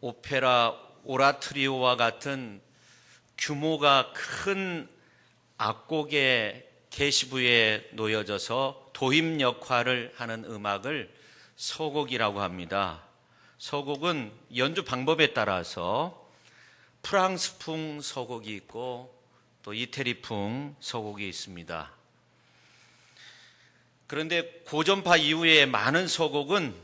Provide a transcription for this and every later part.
오페라 오라토리오와 같은 규모가 큰 악곡의 계시부에 놓여져서 도입 역할을 하는 음악을 서곡이라고 합니다. 서곡은 연주 방법에 따라서 프랑스풍 서곡이 있고 또 이태리풍 서곡이 있습니다. 그런데 고전파 이후에 많은 서곡은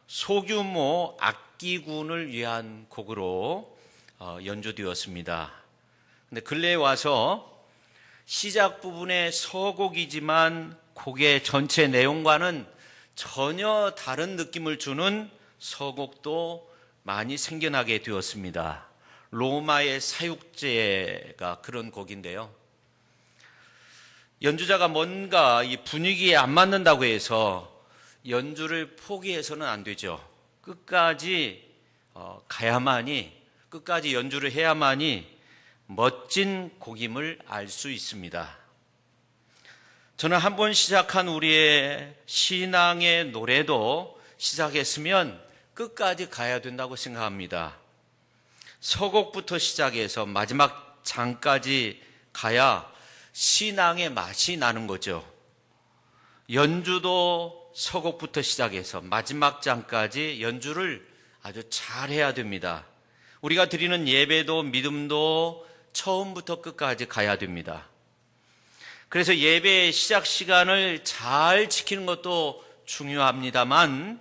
소규모 악기군을 위한 곡으로 연주되었습니다. 근데 근래에 와서 시작 부분의 서곡이지만 곡의 전체 내용과는 전혀 다른 느낌을 주는 서곡도 많이 생겨나게 되었습니다. 로마의 사육제가 그런 곡인데요. 연주자가 뭔가 이 분위기에 안 맞는다고 해서 연주를 포기해서는 안 되죠. 끝까지 가야만이, 끝까지 연주를 해야만이 멋진 곡임을 알 수 있습니다. 저는 한번 시작한 우리의 신앙의 노래도 시작했으면 끝까지 가야 된다고 생각합니다. 서곡부터 시작해서 마지막 장까지 가야 신앙의 맛이 나는 거죠. 연주도 서곡부터 시작해서 마지막 장까지 연주를 아주 잘해야 됩니다. 우리가 드리는 예배도 믿음도 처음부터 끝까지 가야 됩니다. 그래서 예배의 시작 시간을 잘 지키는 것도 중요합니다만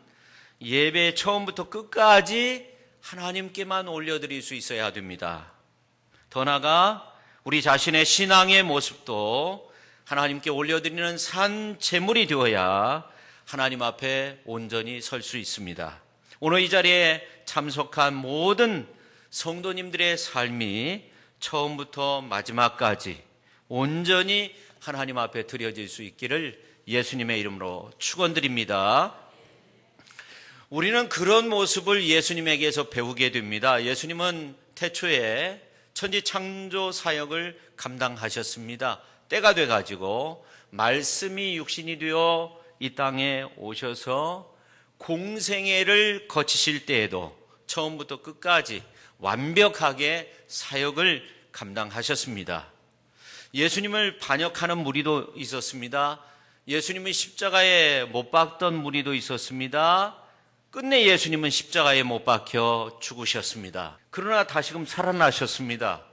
예배 처음부터 끝까지 하나님께만 올려드릴 수 있어야 됩니다. 더 나아가 우리 자신의 신앙의 모습도 하나님께 올려드리는 산 제물이 되어야 하나님 앞에 온전히 설 수 있습니다. 오늘 이 자리에 참석한 모든 성도님들의 삶이 처음부터 마지막까지 온전히 하나님 앞에 드려질 수 있기를 예수님의 이름으로 축원드립니다. 우리는 그런 모습을 예수님에게서 배우게 됩니다. 예수님은 태초에 천지 창조 사역을 감당하셨습니다. 때가 돼가지고 말씀이 육신이 되어 이 땅에 오셔서 공생애를 거치실 때에도 처음부터 끝까지 완벽하게 사역을 감당하셨습니다. 예수님을 반역하는 무리도 있었습니다. 예수님을 십자가에 못 박던 무리도 있었습니다. 끝내 예수님은 십자가에 못 박혀 죽으셨습니다. 그러나 다시금 살아나셨습니다.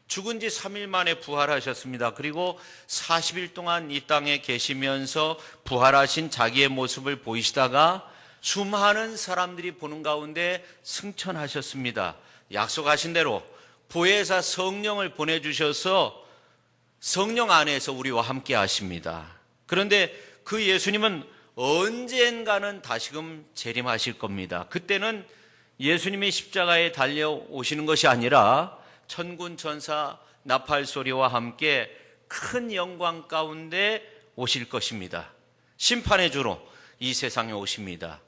죽은 지 3일 만에 부활하셨습니다. 그리고 40일 동안 이 땅에 계시면서 부활하신 자기의 모습을 보이시다가 수많은 사람들이 보는 가운데 승천하셨습니다. 약속하신 대로 보혜사 성령을 보내주셔서 성령 안에서 우리와 함께 하십니다. 그런데 그 예수님은 언젠가는 다시금 재림하실 겁니다. 그때는 예수님이 십자가에 달려오시는 것이 아니라 천군 천사 나팔 소리와 함께 큰 영광 가운데 오실 것입니다. 심판의 주로 이 세상에 오십니다.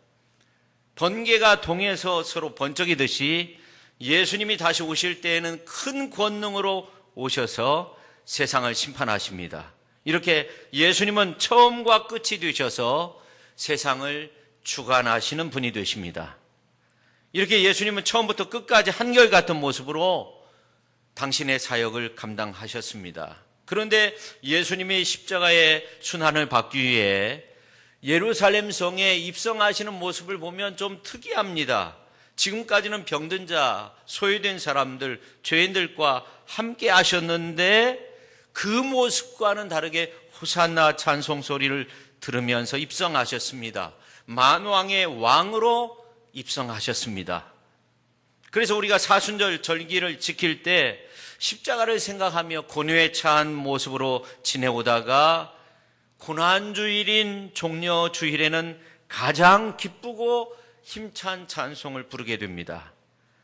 번개가 동에서 서로 번쩍이듯이 예수님이 다시 오실 때에는 큰 권능으로 오셔서 세상을 심판하십니다. 이렇게 예수님은 처음과 끝이 되셔서 세상을 주관하시는 분이 되십니다. 이렇게 예수님은 처음부터 끝까지 한결같은 모습으로 당신의 사역을 감당하셨습니다. 그런데 예수님이 십자가의 순환을 받기 위해 예루살렘 성에 입성하시는 모습을 보면 좀 특이합니다. 지금까지는 병든 자, 소외된 사람들, 죄인들과 함께 하셨는데 그 모습과는 다르게 호산나 찬송 소리를 들으면서 입성하셨습니다. 만왕의 왕으로 입성하셨습니다. 그래서 우리가 사순절 절기를 지킬 때 십자가를 생각하며 고뇌에 차한 모습으로 지내오다가 고난주일인 종려주일에는 가장 기쁘고 힘찬 찬송을 부르게 됩니다.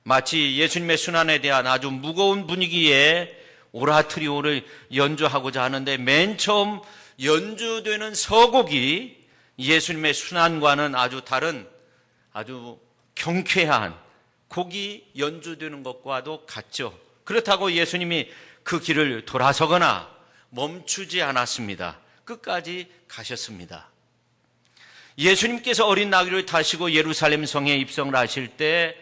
마치 예수님의 순환에 대한 아주 무거운 분위기에 오라토리오를 연주하고자 하는데 맨 처음 연주되는 서곡이 예수님의 순환과는 아주 다른 아주 경쾌한 곡이 연주되는 것과도 같죠. 그렇다고 예수님이 그 길을 돌아서거나 멈추지 않았습니다. 끝까지 가셨습니다. 예수님께서 어린 나귀를 타시고 예루살렘 성에 입성을 하실 때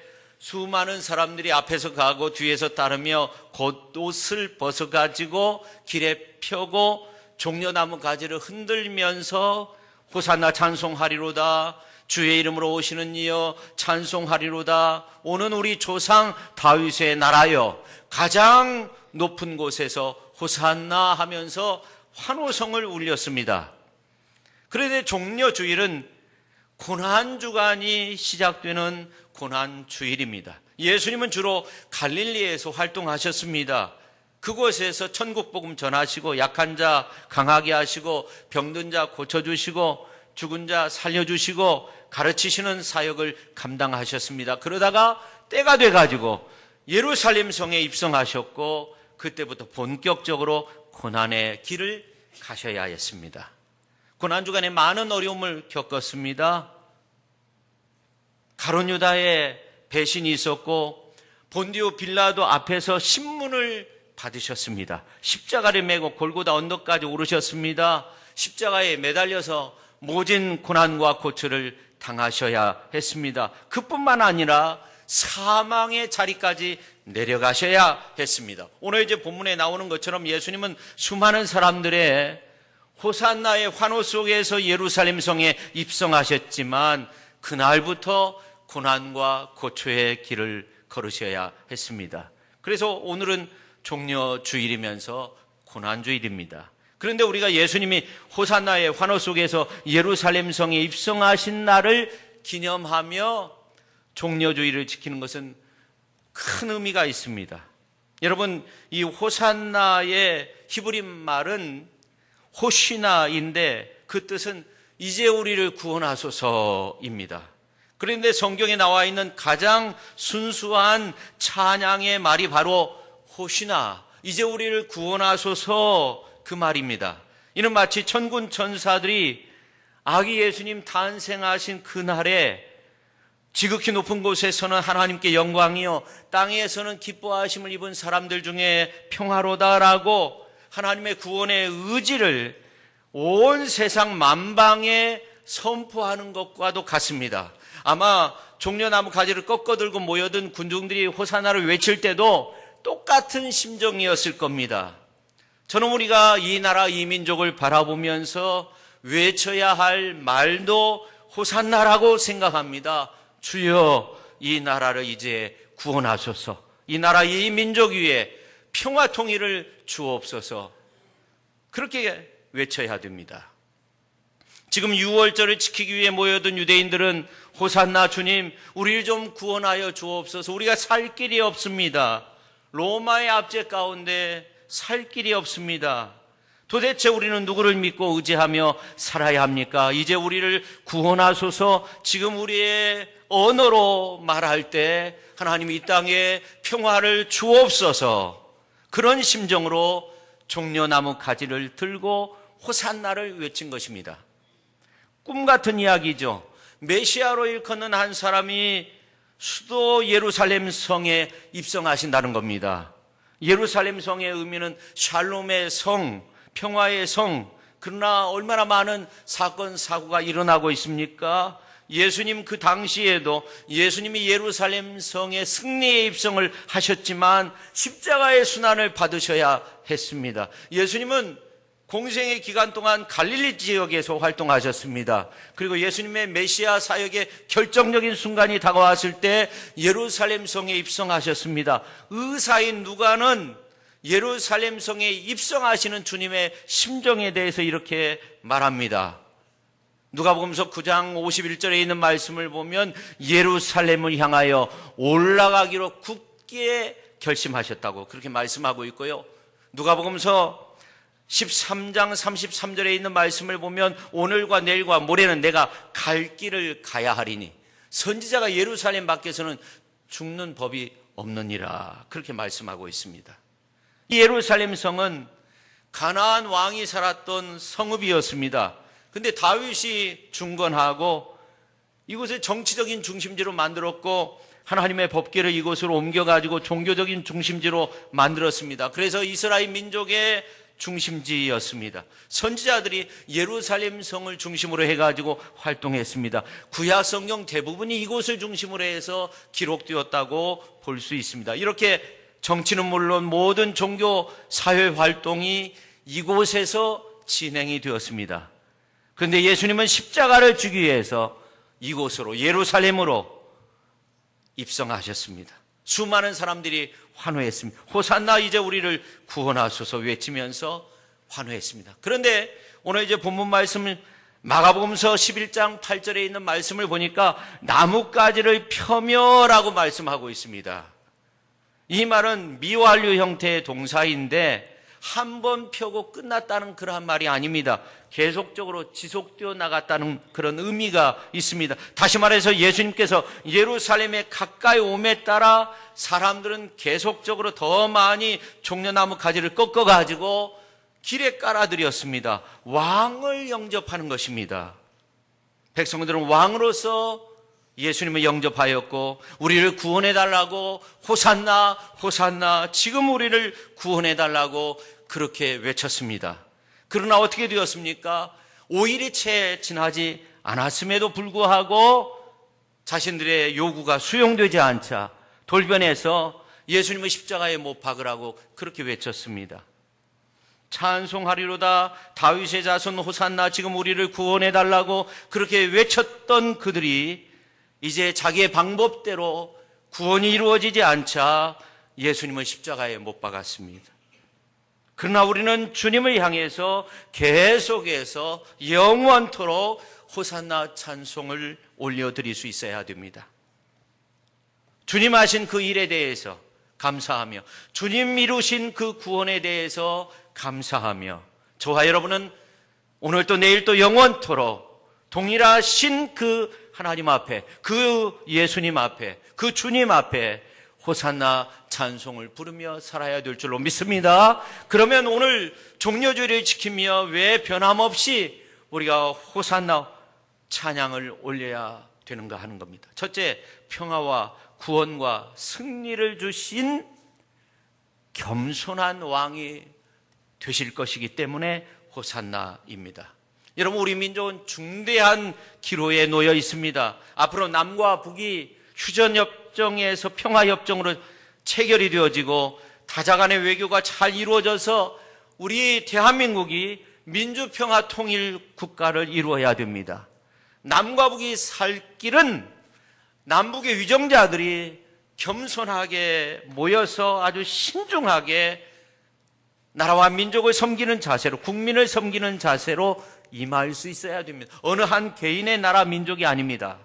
수많은 사람들이 앞에서 가고 뒤에서 따르며 겉옷을 벗어가지고 길에 펴고 종려나무 가지를 흔들면서 호산나 찬송하리로다, 주의 이름으로 오시는 이여 찬송하리로다, 오는 우리 조상 다윗의 나라여 가장 높은 곳에서 호산나 하면서 환호성을 울렸습니다. 그런데 종려주일은 고난주간이 시작되는 고난주일입니다. 예수님은 주로 갈릴리에서 활동하셨습니다. 그곳에서 천국복음 전하시고 약한 자 강하게 하시고 병든 자 고쳐주시고 죽은 자 살려주시고 가르치시는 사역을 감당하셨습니다. 그러다가 때가 돼가지고 예루살렘 성에 입성하셨고 그때부터 본격적으로 고난의 길을 가셔야 했습니다. 고난주간에 많은 어려움을 겪었습니다. 가룟 유다의 배신이 있었고 본디오 빌라도 앞에서 신문을 받으셨습니다. 십자가를 메고 골고다 언덕까지 오르셨습니다. 십자가에 매달려서 모진 고난과 고초를 당하셔야 했습니다. 그뿐만 아니라 사망의 자리까지 내려가셔야 했습니다. 오늘 이제 본문에 나오는 것처럼 예수님은 수많은 사람들의 호산나의 환호 속에서 예루살렘 성에 입성하셨지만 그날부터 고난과 고초의 길을 걸으셔야 했습니다. 그래서 오늘은 종려주일이면서 고난주일입니다. 그런데 우리가 예수님이 호산나의 환호 속에서 예루살렘 성에 입성하신 날을 기념하며 종려주일을 지키는 것은 큰 의미가 있습니다. 여러분, 이 호산나의 히브리 말은 호시나인데 그 뜻은 이제 우리를 구원하소서입니다. 그런데 성경에 나와 있는 가장 순수한 찬양의 말이 바로 호시나, 이제 우리를 구원하소서, 그 말입니다. 이는 마치 천군 천사들이 아기 예수님 탄생하신 그날에 지극히 높은 곳에서는 하나님께 영광이요 땅에서는 기뻐하심을 입은 사람들 중에 평화로다라고 하나님의 구원의 의지를 온 세상 만방에 선포하는 것과도 같습니다. 아마 종려나무 가지를 꺾어들고 모여든 군중들이 호산나를 외칠 때도 똑같은 심정이었을 겁니다. 저는 우리가 이 나라 이 민족을 바라보면서 외쳐야 할 말도 호산나라고 생각합니다. 주여 이 나라를 이제 구원하소서, 이 나라 이 민족 위에 평화 통일을 주옵소서, 그렇게 외쳐야 됩니다. 지금 유월절을 지키기 위해 모여든 유대인들은 호산나 주님 우리를 좀 구원하여 주옵소서, 우리가 살 길이 없습니다. 로마의 압제 가운데 살 길이 없습니다. 도대체 우리는 누구를 믿고 의지하며 살아야 합니까? 이제 우리를 구원하소서. 지금 우리의 언어로 말할 때 하나님이 이 땅에 평화를 주옵소서, 그런 심정으로 종려나무 가지를 들고 호산나를 외친 것입니다. 꿈 같은 이야기죠. 메시아로 일컫는 한 사람이 수도 예루살렘 성에 입성하신다는 겁니다. 예루살렘 성의 의미는 샬롬의 성, 평화의 성. 그러나 얼마나 많은 사건 사고가 일어나고 있습니까? 예수님 그 당시에도 예수님이 예루살렘 성의 승리의 입성을 하셨지만 십자가의 순환을 받으셔야 했습니다. 예수님은 공생의 기간 동안 갈릴리 지역에서 활동하셨습니다. 그리고 예수님의 메시아 사역의 결정적인 순간이 다가왔을 때 예루살렘 성에 입성하셨습니다. 의사인 누가는 예루살렘 성에 입성하시는 주님의 심정에 대해서 이렇게 말합니다. 누가복음서 9장 51절에 있는 말씀을 보면 예루살렘을 향하여 올라가기로 굳게 결심하셨다고 그렇게 말씀하고 있고요. 누가복음서 13장 33절에 있는 말씀을 보면 오늘과 내일과 모레는 내가 갈 길을 가야 하리니 선지자가 예루살렘 밖에서는 죽는 법이 없느니라, 그렇게 말씀하고 있습니다. 이 예루살렘 성은 가나안 왕이 살았던 성읍이었습니다. 근데 다윗이 중건하고 이곳을 정치적인 중심지로 만들었고 하나님의 법궤를 이곳으로 옮겨가지고 종교적인 중심지로 만들었습니다. 그래서 이스라엘 민족의 중심지였습니다. 선지자들이 예루살렘 성을 중심으로 해가지고 활동했습니다. 구약 성경 대부분이 이곳을 중심으로 해서 기록되었다고 볼 수 있습니다. 이렇게 정치는 물론 모든 종교 사회 활동이 이곳에서 진행이 되었습니다. 그런데 예수님은 십자가를 주기 위해서 이곳으로 예루살렘으로 입성하셨습니다. 수많은 사람들이 환호했습니다. 호산나 이제 우리를 구원하소서 외치면서 환호했습니다. 그런데 오늘 이제 본문 말씀 마가복음서 11장 8절에 있는 말씀을 보니까 나뭇가지를 펴며라고 말씀하고 있습니다. 이 말은 미완료 형태의 동사인데 한 번 펴고 끝났다는 그러한 말이 아닙니다. 계속적으로 지속되어 나갔다는 그런 의미가 있습니다. 다시 말해서 예수님께서 예루살렘에 가까이 옴에 따라 사람들은 계속적으로 더 많이 종려나무 가지를 꺾어가지고 길에 깔아드렸습니다. 왕을 영접하는 것입니다. 백성들은 왕으로서 예수님을 영접하였고 우리를 구원해달라고 호산나 호산나 지금 우리를 구원해달라고 그렇게 외쳤습니다. 그러나 어떻게 되었습니까? 5일이 채 지나지 않았음에도 불구하고 자신들의 요구가 수용되지 않자 돌변해서 예수님을 십자가에 못 박으라고 그렇게 외쳤습니다. 찬송하리로다 다윗의 자손 호산나 지금 우리를 구원해달라고 그렇게 외쳤던 그들이 이제 자기의 방법대로 구원이 이루어지지 않자 예수님을 십자가에 못 박았습니다. 그러나 우리는 주님을 향해서 계속해서 영원토록 호산나 찬송을 올려드릴 수 있어야 됩니다. 주님 하신 그 일에 대해서 감사하며 주님 이루신 그 구원에 대해서 감사하며 저와 여러분은 오늘 또 내일 또 영원토록 동일하신 그 하나님 앞에 그 예수님 앞에 그 주님 앞에 호산나 찬송을 부르며 살아야 될 줄로 믿습니다. 그러면 오늘 종려주일을 지키며 왜 변함없이 우리가 호산나 찬양을 올려야 되는가 하는 겁니다. 첫째, 평화와 구원과 승리를 주신 겸손한 왕이 되실 것이기 때문에 호산나입니다. 여러분, 우리 민족은 중대한 기로에 놓여 있습니다. 앞으로 남과 북이 휴전협정에서 평화협정으로 체결이 되어지고 다자간의 외교가 잘 이루어져서 우리 대한민국이 민주평화통일 국가를 이루어야 됩니다. 남과 북이 살 길은 남북의 위정자들이 겸손하게 모여서 아주 신중하게 나라와 민족을 섬기는 자세로, 국민을 섬기는 자세로 임할 수 있어야 됩니다. 어느 한 개인의 나라 민족이 아닙니다.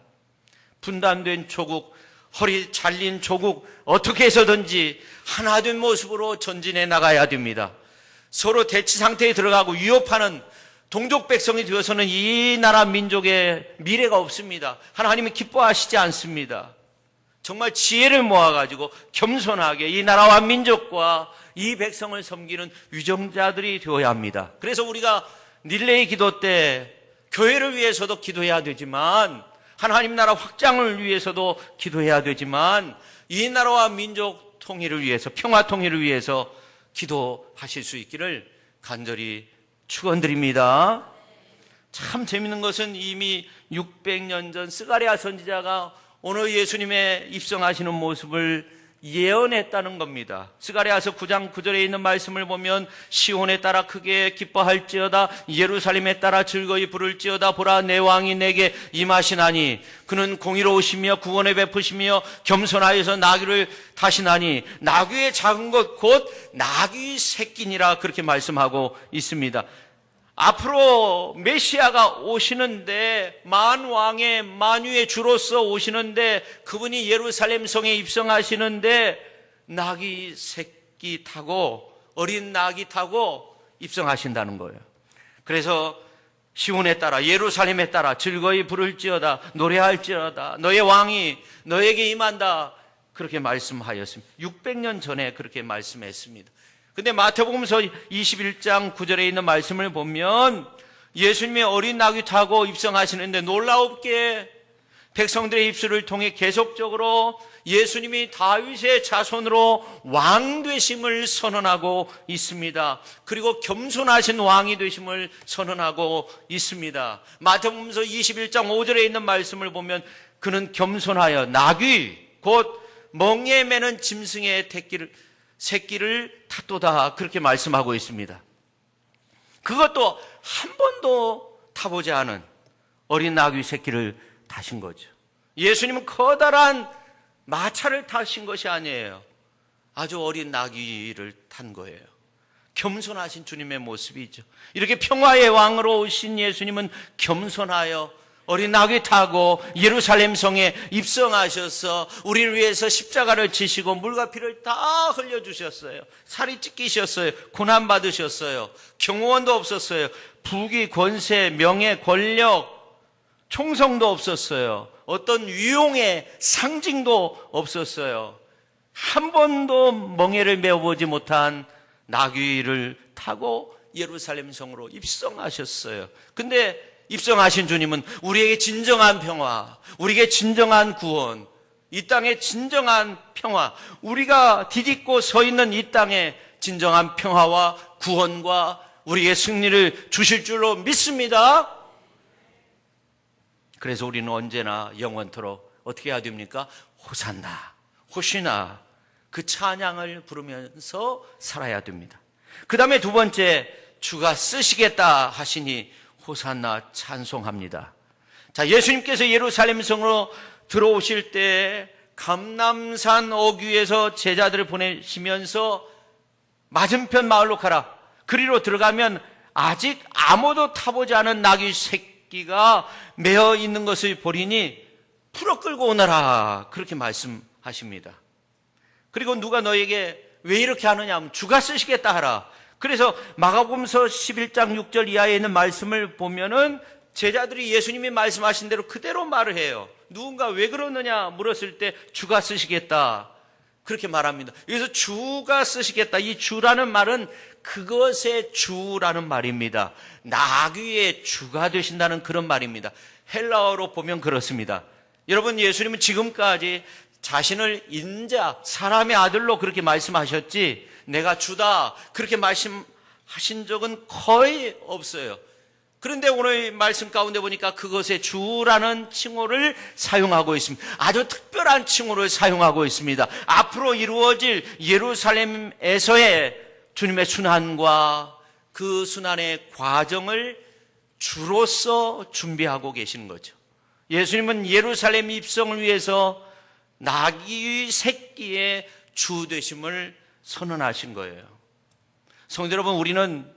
분단된 조국, 허리 잘린 조국, 어떻게 해서든지 하나 된 모습으로 전진해 나가야 됩니다. 서로 대치 상태에 들어가고 위협하는 동족 백성이 되어서는 이 나라 민족의 미래가 없습니다. 하나님이 기뻐하시지 않습니다. 정말 지혜를 모아가지고 겸손하게 이 나라와 민족과 이 백성을 섬기는 위정자들이 되어야 합니다. 그래서 우리가 릴레이 기도 때 교회를 위해서도 기도해야 되지만 하나님 나라 확장을 위해서도 기도해야 되지만 이 나라와 민족 통일을 위해서 평화 통일을 위해서 기도하실 수 있기를 간절히 축원드립니다. 참 재밌는 것은 이미 600년 전 스가랴 선지자가 오늘 예수님의 입성하시는 모습을 예언했다는 겁니다. 스가랴서 9장 9절에 있는 말씀을 보면 시온에 따라 크게 기뻐할지어다 예루살렘에 따라 즐거이 부를지어다 보라 내 왕이 내게 임하시나니 그는 공의로우시며 구원을 베푸시며 겸손하여서 나귀를 타시나니 나귀의 작은 것 곧 나귀 새끼니라 그렇게 말씀하고 있습니다. 앞으로 메시아가 오시는데 만왕의 만유의 주로서 오시는데 그분이 예루살렘 성에 입성하시는데 나귀 새끼 타고 어린 나귀 타고 입성하신다는 거예요. 그래서 시온에 따라 예루살렘에 따라 즐거이 부를지어다 노래할지어다 너의 왕이 너에게 임한다 그렇게 말씀하였습니다. 600년 전에 그렇게 말씀했습니다. 근데 마태복음서 21장 9절에 있는 말씀을 보면 예수님이 어린 나귀 타고 입성하시는데 놀라웁게 백성들의 입술을 통해 계속적으로 예수님이 다윗의 자손으로 왕 되심을 선언하고 있습니다. 그리고 겸손하신 왕이 되심을 선언하고 있습니다. 마태복음서 21장 5절에 있는 말씀을 보면 그는 겸손하여 나귀 곧 멍에 매는 짐승의 새끼를 탔도다 그렇게 말씀하고 있습니다. 그것도 한 번도 타보지 않은 어린 나귀 새끼를 타신 거죠. 예수님은 커다란 마차를 타신 것이 아니에요. 아주 어린 나귀를 탄 거예요. 겸손하신 주님의 모습이죠. 이렇게 평화의 왕으로 오신 예수님은 겸손하여 어린 나귀 타고 예루살렘 성에 입성하셔서 우리를 위해서 십자가를 지시고 물과 피를 다 흘려주셨어요. 살이 찢기셨어요. 고난받으셨어요. 경호원도 없었어요. 부귀, 권세, 명예, 권력, 총성도 없었어요. 어떤 위용의 상징도 없었어요. 한 번도 멍에를 메어보지 못한 나귀를 타고 예루살렘 성으로 입성하셨어요. 근데 입성하신 주님은 우리에게 진정한 평화, 우리에게 진정한 구원, 이 땅의 진정한 평화, 우리가 디딛고 서 있는 이 땅의 진정한 평화와 구원과 우리에게 승리를 주실 줄로 믿습니다. 그래서 우리는 언제나 영원토록 어떻게 해야 됩니까? 호산나, 호시나 그 찬양을 부르면서 살아야 됩니다. 그 다음에 두 번째, 주가 쓰시겠다 하시니 호산나 찬송합니다. 자, 예수님께서 예루살렘 성으로 들어오실 때 감람산 어귀에서 제자들을 보내시면서 맞은편 마을로 가라. 그리로 들어가면 아직 아무도 타보지 않은 나귀 새끼가 매어 있는 것을 보리니 풀어 끌고 오너라. 그렇게 말씀하십니다. 그리고 누가 너에게 왜 이렇게 하느냐 하면 주가 쓰시겠다 하라. 그래서 마가복음서 11장 6절 이하에 있는 말씀을 보면은 제자들이 예수님이 말씀하신 대로 그대로 말을 해요. 누군가 왜 그러느냐 물었을 때 주가 쓰시겠다 그렇게 말합니다. 여기서 주가 쓰시겠다, 이 주라는 말은 그것의 주라는 말입니다. 나귀의 주가 되신다는 그런 말입니다. 헬라어로 보면 그렇습니다. 여러분, 예수님은 지금까지 자신을 인자, 사람의 아들로 그렇게 말씀하셨지 내가 주다 그렇게 말씀하신 적은 거의 없어요. 그런데 오늘 말씀 가운데 보니까 그것의 주라는 칭호를 사용하고 있습니다. 아주 특별한 칭호를 사용하고 있습니다. 앞으로 이루어질 예루살렘에서의 주님의 순환과 그 순환의 과정을 주로서 준비하고 계시는 거죠. 예수님은 예루살렘 입성을 위해서 나귀 새끼의 주 되심을 선언하신 거예요. 성도 여러분, 우리는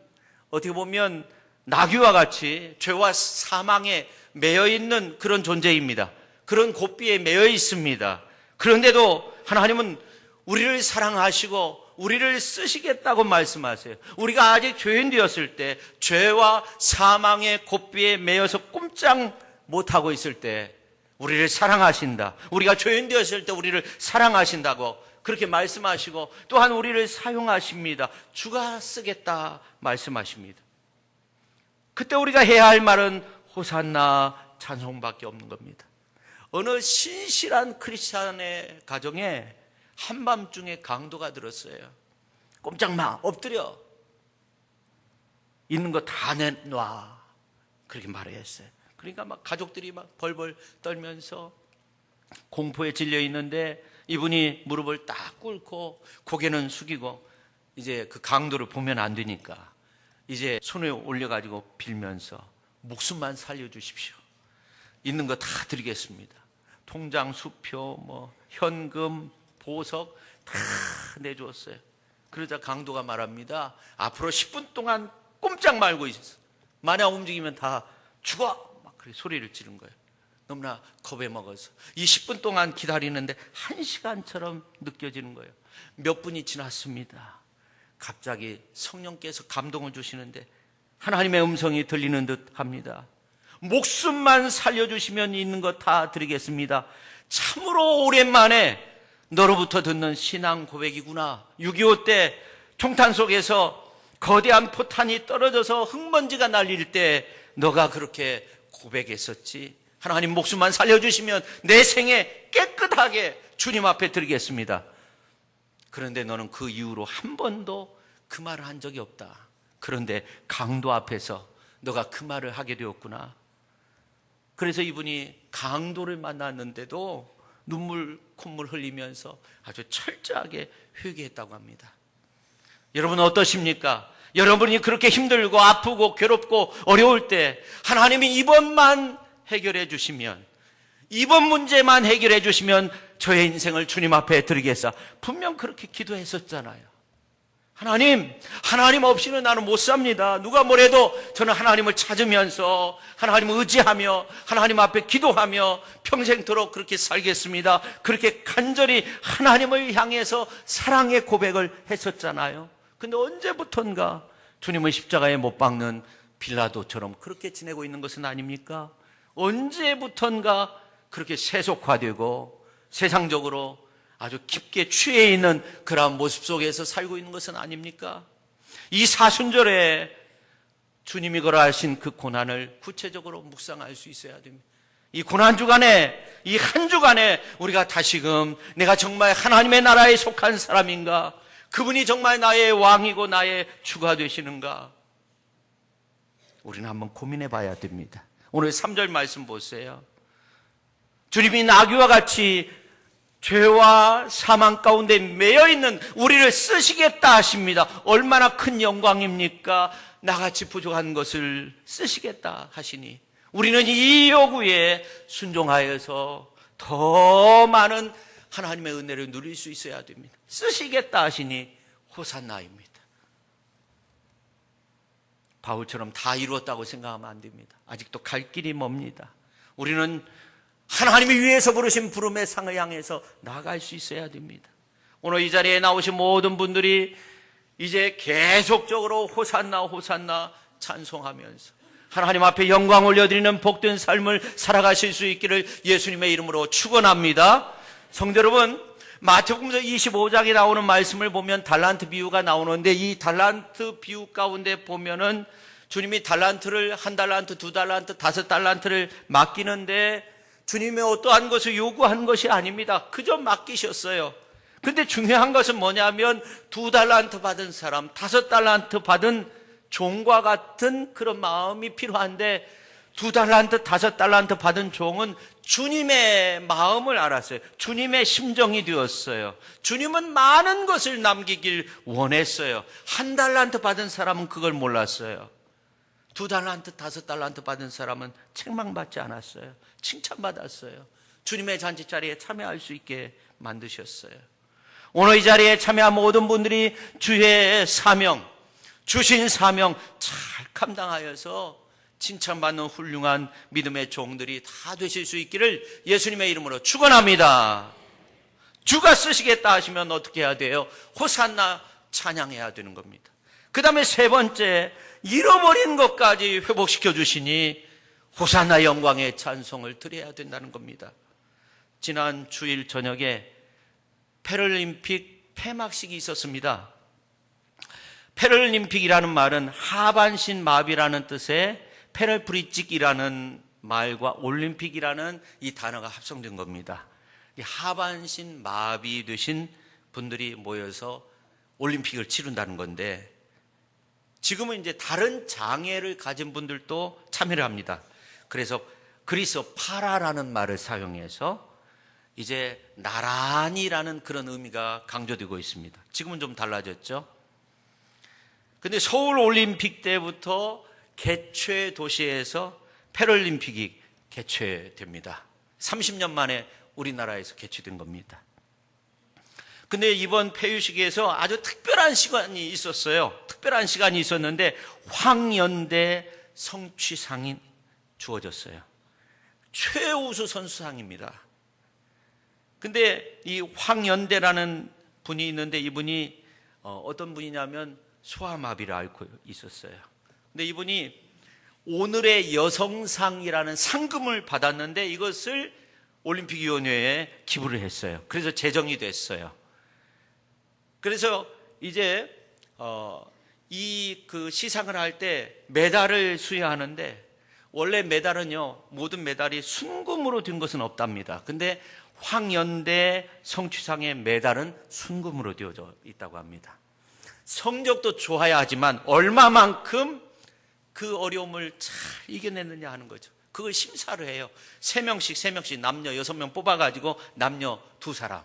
어떻게 보면 나귀와 같이 죄와 사망에 매여 있는 그런 존재입니다. 그런 고삐에 매여 있습니다. 그런데도 하나님은 우리를 사랑하시고 우리를 쓰시겠다고 말씀하세요. 우리가 아직 죄인 되었을 때, 죄와 사망의 고삐에 매여서 꼼짝 못하고 있을 때 우리를 사랑하신다. 우리가 죄인 되었을 때 우리를 사랑하신다고 그렇게 말씀하시고 또한 우리를 사용하십니다. 주가 쓰겠다 말씀하십니다. 그때 우리가 해야 할 말은 호산나 찬송밖에 없는 겁니다. 어느 신실한 크리스찬의 가정에 한밤중에 강도가 들었어요. 꼼짝 마, 엎드려. 있는 거 다 내놔. 그렇게 말했어요. 그러니까 막 가족들이 막 벌벌 떨면서 공포에 질려 있는데 이분이 무릎을 딱 꿇고 고개는 숙이고 이제 그 강도를 보면 안 되니까 이제 손에 올려가지고 빌면서 목숨만 살려주십시오. 있는 거 다 드리겠습니다. 통장, 수표, 뭐 현금, 보석 다 내주었어요. 그러자 강도가 말합니다. 앞으로 10분 동안 꼼짝 말고 있었어. 만약 움직이면 다 죽어. 막 그렇게 소리를 지른 거예요. 너무나 겁에 먹어서 이 10분 동안 기다리는데 1시간처럼 느껴지는 거예요. 몇 분이 지났습니다. 갑자기 성령께서 감동을 주시는데 하나님의 음성이 들리는 듯 합니다. 목숨만 살려주시면 있는 거 다 드리겠습니다. 참으로 오랜만에 너로부터 듣는 신앙 고백이구나. 6.25 때 총탄 속에서 거대한 포탄이 떨어져서 흙먼지가 날릴 때 너가 그렇게 고백했었지. 하나님 목숨만 살려주시면 내 생에 깨끗하게 주님 앞에 드리겠습니다. 그런데 너는 그 이후로 한 번도 그 말을 한 적이 없다. 그런데 강도 앞에서 너가 그 말을 하게 되었구나. 그래서 이분이 강도를 만났는데도 눈물 콧물 흘리면서 아주 철저하게 회개했다고 합니다. 여러분은 어떠십니까? 여러분이 그렇게 힘들고 아프고 괴롭고 어려울 때 하나님이 이번만 해결해 주시면, 이번 문제만 해결해 주시면 저의 인생을 주님 앞에 드리겠사. 분명 그렇게 기도했었잖아요. 하나님 없이는 나는 못 삽니다. 누가 뭐래도 저는 하나님을 찾으면서 하나님을 의지하며 하나님 앞에 기도하며 평생토록 그렇게 살겠습니다. 그렇게 간절히 하나님을 향해서 사랑의 고백을 했었잖아요. 근데 언제부턴가 주님을 십자가에 못 박는 빌라도처럼 그렇게 지내고 있는 것은 아닙니까? 언제부턴가 그렇게 세속화되고 세상적으로 아주 깊게 취해 있는 그러한 모습 속에서 살고 있는 것은 아닙니까? 이 사순절에 주님이 걸어하신 그 고난을 구체적으로 묵상할 수 있어야 됩니다. 이 고난 주간에, 이 한 주간에 우리가 다시금 내가 정말 하나님의 나라에 속한 사람인가? 그분이 정말 나의 왕이고 나의 주가 되시는가? 우리는 한번 고민해 봐야 됩니다. 오늘 3절 말씀 보세요. 주님이 나귀와 같이 죄와 사망 가운데 매여있는 우리를 쓰시겠다 하십니다. 얼마나 큰 영광입니까? 나같이 부족한 것을 쓰시겠다 하시니 우리는 이 요구에 순종하여서 더 많은 하나님의 은혜를 누릴 수 있어야 됩니다. 쓰시겠다 하시니 호산나입니다. 바울처럼 다 이루었다고 생각하면 안 됩니다. 아직도 갈 길이 멉니다. 우리는 하나님이 위에서 부르신 부름의 상을 향해서 나아갈 수 있어야 됩니다. 오늘 이 자리에 나오신 모든 분들이 이제 계속적으로 호산나 호산나 찬송하면서 하나님 앞에 영광 올려드리는 복된 삶을 살아가실 수 있기를 예수님의 이름으로 축원합니다. 성도 여러분, 마태복음 25장에 나오는 말씀을 보면 달란트 비유가 나오는데 이 달란트 비유 가운데 보면은 주님이 달란트를 1달란트, 2달란트, 5달란트를 맡기는데 주님이 어떠한 것을 요구한 것이 아닙니다. 그저 맡기셨어요. 근데 중요한 것은 뭐냐면 2달란트 받은 사람, 5달란트 받은 종과 같은 그런 마음이 필요한데 2달란트, 5달란트 받은 종은 주님의 마음을 알았어요. 주님의 심정이 되었어요. 주님은 많은 것을 남기길 원했어요. 1달란트 받은 사람은 그걸 몰랐어요. 2달란트, 5달란트 받은 사람은 책망받지 않았어요. 칭찬받았어요. 주님의 잔치자리에 참여할 수 있게 만드셨어요. 오늘 이 자리에 참여한 모든 분들이 주의 사명, 주신 사명 잘 감당하여서 칭찬받는 훌륭한 믿음의 종들이 다 되실 수 있기를 예수님의 이름으로 축원합니다. 주가 쓰시겠다 하시면 어떻게 해야 돼요? 호산나 찬양해야 되는 겁니다. 그 다음에 세 번째, 잃어버린 것까지 회복시켜 주시니 호산나 영광의 찬송을 드려야 된다는 겁니다. 지난 주일 저녁에 패럴림픽 폐막식이 있었습니다. 패럴림픽이라는 말은 하반신 마비라는 뜻의 패럴브리직이라는 말과 올림픽이라는 이 단어가 합성된 겁니다. 하반신 마비 되신 분들이 모여서 올림픽을 치른다는 건데 지금은 이제 다른 장애를 가진 분들도 참여를 합니다. 그래서 그리스 파라라는 말을 사용해서 이제 나란히라는 그런 의미가 강조되고 있습니다. 지금은 좀 달라졌죠. 근데 서울 올림픽 때부터 개최 도시에서 패럴림픽이 개최됩니다. 30년 만에 우리나라에서 개최된 겁니다. 근데 이번 폐유식에서 아주 특별한 시간이 있었어요. 특별한 시간이 있었는데 황연대 성취상이 주어졌어요. 최우수 선수상입니다. 근데 이 황연대라는 분이 있는데 이분이 어떤 분이냐면 소아마비를 앓고 있었어요. 근데 이분이 오늘의 여성상이라는 상금을 받았는데 이것을 올림픽위원회에 기부를 했어요. 그래서 제정이 됐어요. 그래서 이제 이 그 시상을 할 때 메달을 수여하는데 원래 메달은요, 모든 메달이 순금으로 된 것은 없답니다. 근데 황연대 성취상의 메달은 순금으로 되어져 있다고 합니다. 성적도 좋아야 하지만 얼마만큼 그 어려움을 잘 이겨냈느냐 하는 거죠. 그걸 심사를 해요. 3명씩 남녀 6명 뽑아가지고 남녀 2사람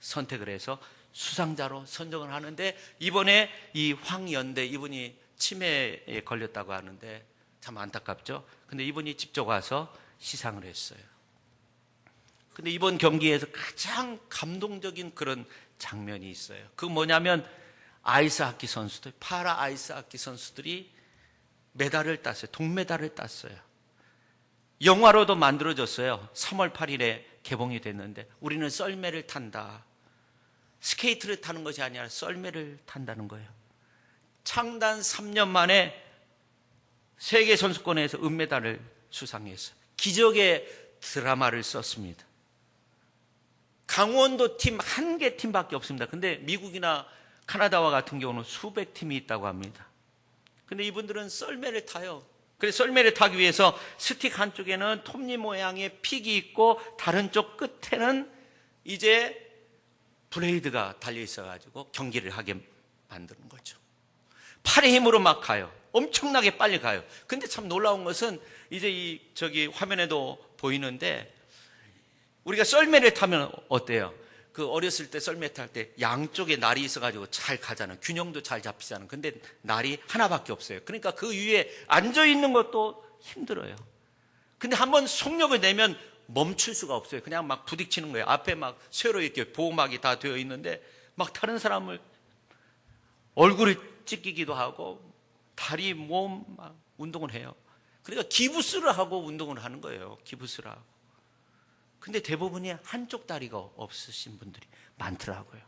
선택을 해서 수상자로 선정을 하는데, 이번에 이 황연대 이분이 치매에 걸렸다고 하는데 참 안타깝죠. 근데 이분이 직접 와서 시상을 했어요. 근데 이번 경기에서 가장 감동적인 그런 장면이 있어요. 그 뭐냐면 아이스하키 선수들, 파라 아이스하키 선수들이 메달을 땄어요. 동메달을 땄어요. 영화로도 만들어졌어요. 3월 8일에 개봉이 됐는데, 우리는 썰매를 탄다. 스케이트를 타는 것이 아니라 썰매를 탄다는 거예요. 창단 3년 만에 세계선수권에서 은메달을 수상했어요. 기적의 드라마를 썼습니다. 강원도 팀 1개 팀밖에 없습니다. 근데 미국이나 카나다와 같은 경우는 수백 팀이 있다고 합니다. 근데 이분들은 썰매를 타요. 그래서 썰매를 타기 위해서 스틱 한쪽에는 톱니 모양의 픽이 있고 다른 쪽 끝에는 이제 블레이드가 달려 있어가지고 경기를 하게 만드는 거죠. 팔의 힘으로 막 가요. 엄청나게 빨리 가요. 근데 참 놀라운 것은 이제 저기 화면에도 보이는데, 우리가 썰매를 타면 어때요? 그 어렸을 때 썰매 탈 때 양쪽에 날이 있어가지고 잘 가잖아요. 균형도 잘 잡히잖아요. 근데 날이 하나밖에 없어요. 그러니까 그 위에 앉아있는 것도 힘들어요. 근데 한번 속력을 내면 멈출 수가 없어요. 그냥 막 부딪히는 거예요. 앞에 막 쇠로 이렇게 보호막이 다 되어 있는데 막 다른 사람을 얼굴을 찢기기도 하고 다리, 몸 막 운동을 해요. 그러니까 기부스를 하고 운동을 하는 거예요. 기부스를 하고. 근데 대부분이 한쪽 다리가 없으신 분들이 많더라고요.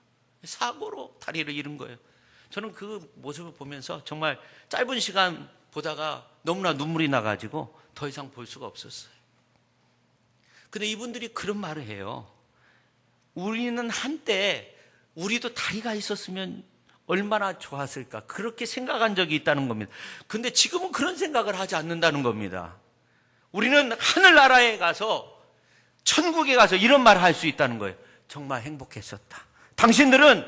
사고로 다리를 잃은 거예요. 저는 그 모습을 보면서 정말 짧은 시간 보다가 너무나 눈물이 나가지고 더 이상 볼 수가 없었어요. 근데 이분들이 그런 말을 해요. 우리는 한때 우리도 다리가 있었으면 얼마나 좋았을까, 그렇게 생각한 적이 있다는 겁니다. 근데 지금은 그런 생각을 하지 않는다는 겁니다. 우리는 하늘나라에 가서, 천국에 가서 이런 말을 할 수 있다는 거예요. 정말 행복했었다. 당신들은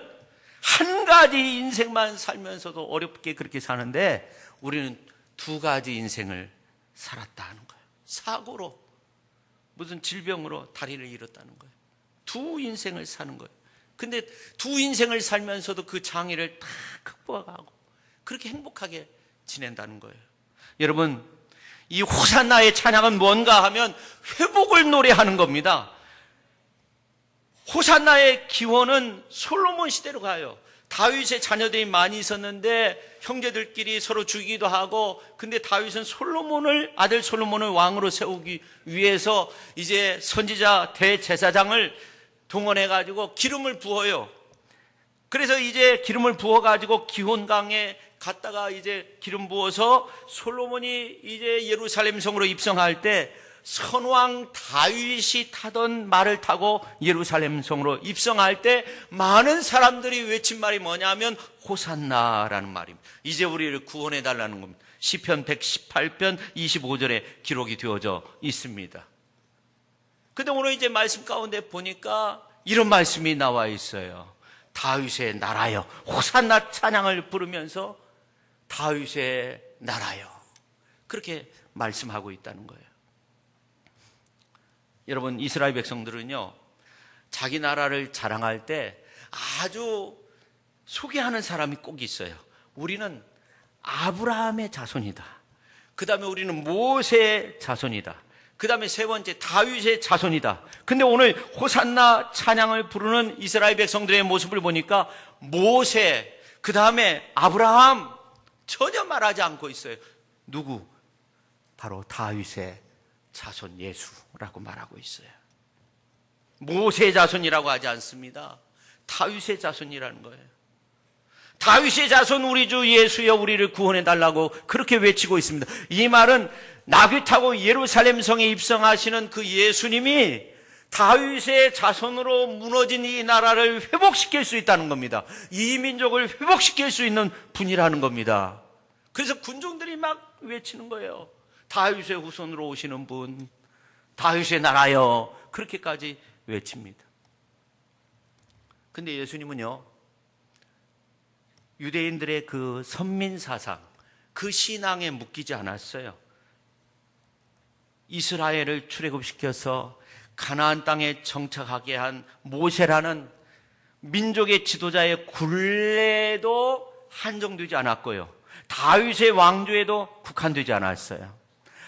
한 가지 인생만 살면서도 어렵게 그렇게 사는데 우리는 2가지 인생을 살았다 하는 거예요. 사고로, 무슨 질병으로 다리를 잃었다는 거예요. 2 인생을 사는 거예요. 근데 2 인생을 살면서도 그 장애를 다 극복하고 그렇게 행복하게 지낸다는 거예요. 여러분, 이 호산나의 찬양은 뭔가 하면 회복을 노래하는 겁니다. 호산나의 기원은 솔로몬 시대로 가요. 다윗의 자녀들이 많이 있었는데 형제들끼리 서로 죽이기도 하고, 근데 다윗은 아들 솔로몬을 왕으로 세우기 위해서 이제 선지자 대제사장을 동원해가지고 기름을 부어요. 그래서 이제 기름을 부어가지고 기혼강에 갔다가 이제 기름 부어서 솔로몬이 이제 예루살렘 성으로 입성할 때 선왕 다윗이 타던 말을 타고 예루살렘 성으로 입성할 때 많은 사람들이 외친 말이 뭐냐면 호산나라는 말입니다. 이제 우리를 구원해 달라는 겁니다. 시편 118편 25절에 기록이 되어져 있습니다. 근데 오늘 이제 말씀 가운데 보니까 이런 말씀이 나와 있어요. 다윗의 나라여, 호산나 찬양을 부르면서 다윗의 나라여, 그렇게 말씀하고 있다는 거예요. 여러분, 이스라엘 백성들은요, 자기 나라를 자랑할 때 아주 소개하는 사람이 꼭 있어요. 우리는 아브라함의 자손이다. 그 다음에 우리는 모세의 자손이다. 그 다음에 3번째 다윗의 자손이다. 근데 오늘 호산나 찬양을 부르는 이스라엘 백성들의 모습을 보니까 모세, 그 다음에 아브라함 전혀 말하지 않고 있어요. 누구? 바로 다윗의 자손 예수라고 말하고 있어요. 모세의 자손이라고 하지 않습니다. 다윗의 자손이라는 거예요. 다윗의 자손 우리 주 예수여 우리를 구원해 달라고 그렇게 외치고 있습니다. 이 말은 나귀 타고 예루살렘 성에 입성하시는 그 예수님이 다윗의 자손으로 무너진 이 나라를 회복시킬 수 있다는 겁니다. 이 민족을 회복시킬 수 있는 분이라는 겁니다. 그래서 군중들이 막 외치는 거예요. 다윗의 후손으로 오시는 분, 다윗의 나라여, 그렇게까지 외칩니다. 근데 예수님은요, 유대인들의 그 선민사상, 그 신앙에 묶이지 않았어요. 이스라엘을 출애굽시켜서 가나안 땅에 정착하게 한 모세라는 민족의 지도자의 굴레도 한정되지 않았고요, 다윗의 왕조에도 국한되지 않았어요.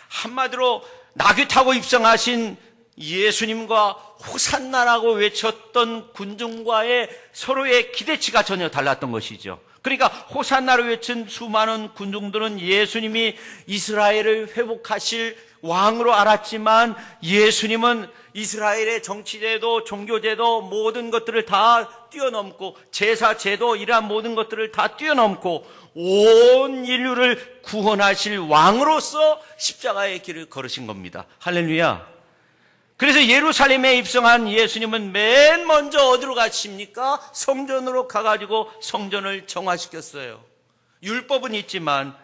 한마디로 나귀 타고 입성하신 예수님과 호산나라고 외쳤던 군중과의 서로의 기대치가 전혀 달랐던 것이죠. 그러니까 호산나를 외친 수많은 군중들은 예수님이 이스라엘을 회복하실 왕으로 알았지만, 예수님은 이스라엘의 정치제도, 종교제도, 모든 것들을 다 뛰어넘고, 제사제도, 이러한 모든 것들을 다 뛰어넘고 온 인류를 구원하실 왕으로서 십자가의 길을 걸으신 겁니다. 할렐루야. 그래서 예루살렘에 입성한 예수님은 맨 먼저 어디로 가십니까? 성전으로 가가지고 성전을 정화시켰어요. 율법은 있지만,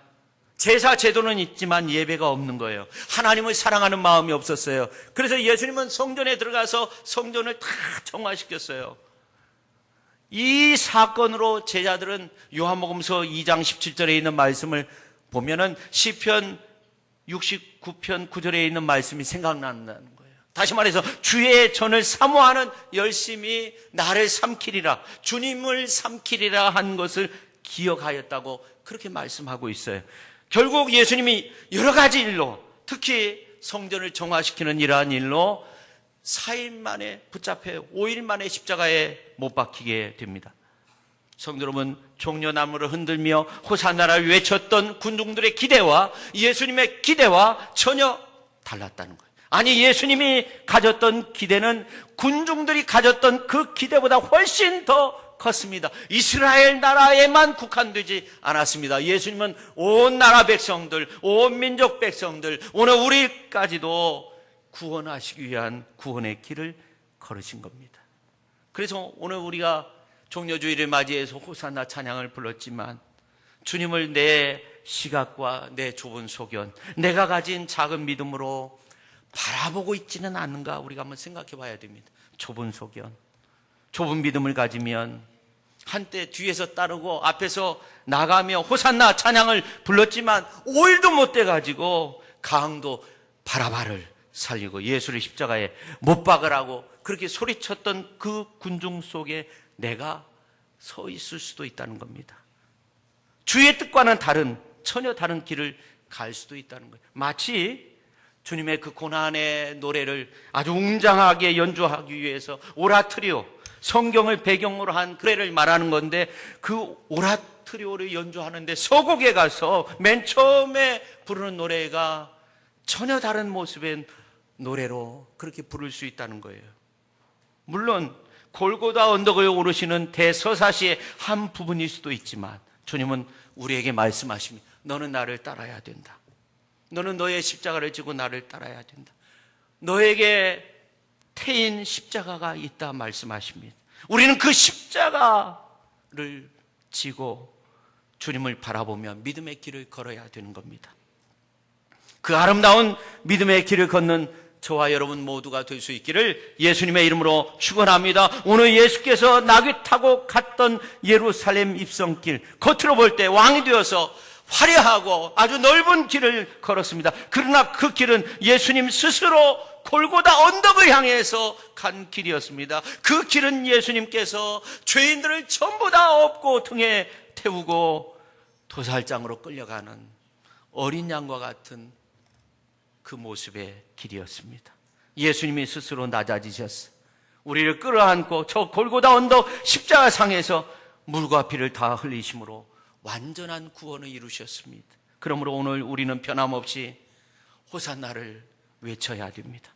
제사 제도는 있지만 예배가 없는 거예요. 하나님을 사랑하는 마음이 없었어요. 그래서 예수님은 성전에 들어가서 성전을 다 정화시켰어요. 이 사건으로 제자들은 요한복음서 2장 17절에 있는 말씀을 보면은 시편 69편 9절에 있는 말씀이 생각난다는 거예요. 다시 말해서 주의 전을 사모하는 열심히 나를 삼키리라, 주님을 삼키리라 한 것을 기억하였다고 그렇게 말씀하고 있어요. 결국 예수님이 여러 가지 일로, 특히 성전을 정화시키는 이러한 일로 4일 만에 붙잡혀 5일 만에 십자가에 못 박히게 됩니다. 성도 여러분, 종려나무를 흔들며 호산나를 외쳤던 군중들의 기대와 예수님의 기대와 전혀 달랐다는 거예요. 아니, 예수님이 가졌던 기대는 군중들이 가졌던 그 기대보다 훨씬 더 컸습니다. 이스라엘 나라에만 국한되지 않았습니다. 예수님은 온 나라 백성들, 온 민족 백성들, 오늘 우리까지도 구원하시기 위한 구원의 길을 걸으신 겁니다. 그래서 오늘 우리가 종려주의를 맞이해서 호산나 찬양을 불렀지만, 주님을 내 시각과 내 좁은 소견, 내가 가진 작은 믿음으로 바라보고 있지는 않는가, 우리가 한번 생각해 봐야 됩니다. 좁은 소견, 좁은 믿음을 가지면 한때 뒤에서 따르고 앞에서 나가며 호산나 찬양을 불렀지만 5일도 못 돼가지고 강도 바라바를 살리고 예수를 십자가에 못 박으라고 그렇게 소리쳤던 그 군중 속에 내가 서 있을 수도 있다는 겁니다. 주의 뜻과는 다른, 전혀 다른 길을 갈 수도 있다는 거예요. 마치 주님의 그 고난의 노래를 아주 웅장하게 연주하기 위해서 오라트리오, 성경을 배경으로 한 노래를 말하는 건데, 그 오라트리오를 연주하는데 서곡에 가서 맨 처음에 부르는 노래가 전혀 다른 모습의 노래로 그렇게 부를 수 있다는 거예요. 물론 골고다 언덕을 오르시는 대서사시의 한 부분일 수도 있지만, 주님은 우리에게 말씀하십니다. 너는 나를 따라야 된다. 너는 너의 십자가를 지고 나를 따라야 된다. 너에게 태인 십자가가 있다 말씀하십니다. 우리는 그 십자가를 지고 주님을 바라보며 믿음의 길을 걸어야 되는 겁니다. 그 아름다운 믿음의 길을 걷는 저와 여러분 모두가 될 수 있기를 예수님의 이름으로 축원합니다. 오늘 예수께서 나귀 타고 갔던 예루살렘 입성길, 겉으로 볼 때 왕이 되어서 화려하고 아주 넓은 길을 걸었습니다. 그러나 그 길은 예수님 스스로 골고다 언덕을 향해서 간 길이었습니다. 그 길은 예수님께서 죄인들을 전부 다 업고 등에 태우고 도살장으로 끌려가는 어린 양과 같은 그 모습의 길이었습니다. 예수님이 스스로 낮아지셨어. 우리를 끌어안고 저 골고다 언덕 십자가상에서 물과 피를 다 흘리심으로 완전한 구원을 이루셨습니다. 그러므로 오늘 우리는 변함없이 호산나를 외쳐야 됩니다.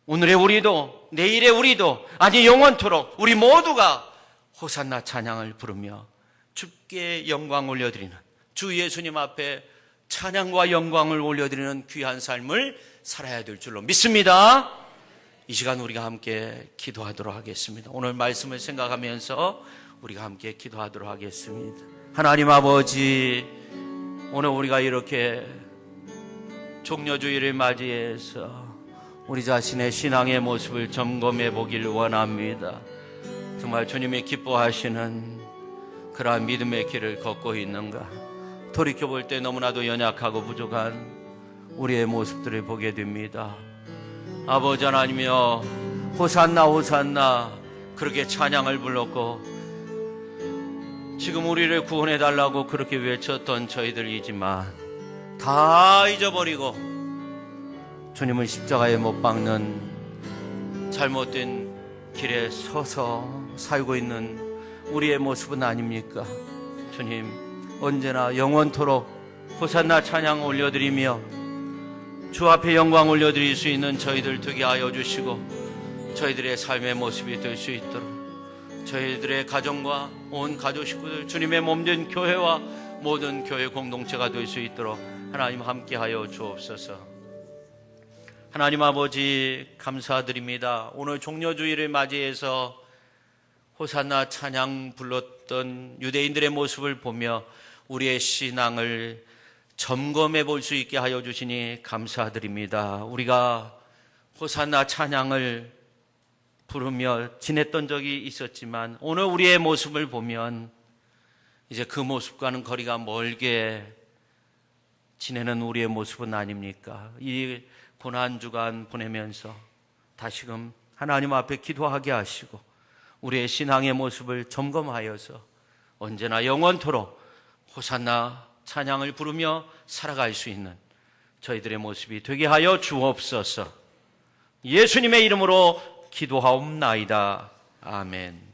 오늘의 우리도, 내일의 우리도, 아니 영원토록 우리 모두가 호산나 찬양을 부르며 주께 영광 올려드리는, 주 예수님 앞에 찬양과 영광을 올려드리는 귀한 삶을 살아야 될 줄로 믿습니다. 이 시간 우리가 함께 기도하도록 하겠습니다. 오늘 말씀을 생각하면서 우리가 함께 기도하도록 하겠습니다. 하나님 아버지, 오늘 우리가 이렇게 종려주의를 맞이해서 우리 자신의 신앙의 모습을 점검해 보길 원합니다. 정말 주님이 기뻐하시는 그러한 믿음의 길을 걷고 있는가? 돌이켜볼 때 너무나도 연약하고 부족한 우리의 모습들을 보게 됩니다. 아버지 하나님이여, 호산나 호산나 그렇게 찬양을 불렀고 지금 우리를 구원해 달라고 그렇게 외쳤던 저희들이지만 다 잊어버리고 주님을 십자가에 못 박는 잘못된 길에 서서 살고 있는 우리의 모습은 아닙니까? 주님, 언제나 영원토록 호산나 찬양 올려드리며 주 앞에 영광 올려드릴 수 있는 저희들 되게 하여 주시고 저희들의 삶의 모습이 될 수 있도록 저희들의 가정과 온 가족 식구들, 주님의 몸된 교회와 모든 교회 공동체가 될 수 있도록 하나님 함께하여 주옵소서. 하나님 아버지 감사드립니다. 오늘 종려주의를 맞이해서 호산나 찬양 불렀던 유대인들의 모습을 보며 우리의 신앙을 점검해 볼 수 있게 하여 주시니 감사드립니다. 우리가 호산나 찬양을 부르며 지냈던 적이 있었지만 오늘 우리의 모습을 보면 이제 그 모습과는 거리가 멀게 지내는 우리의 모습은 아닙니까? 이 고난주간 보내면서 다시금 하나님 앞에 기도하게 하시고 우리의 신앙의 모습을 점검하여서 언제나 영원토록 호산나 찬양을 부르며 살아갈 수 있는 저희들의 모습이 되게 하여 주옵소서. 예수님의 이름으로 기도하옵나이다. 아멘.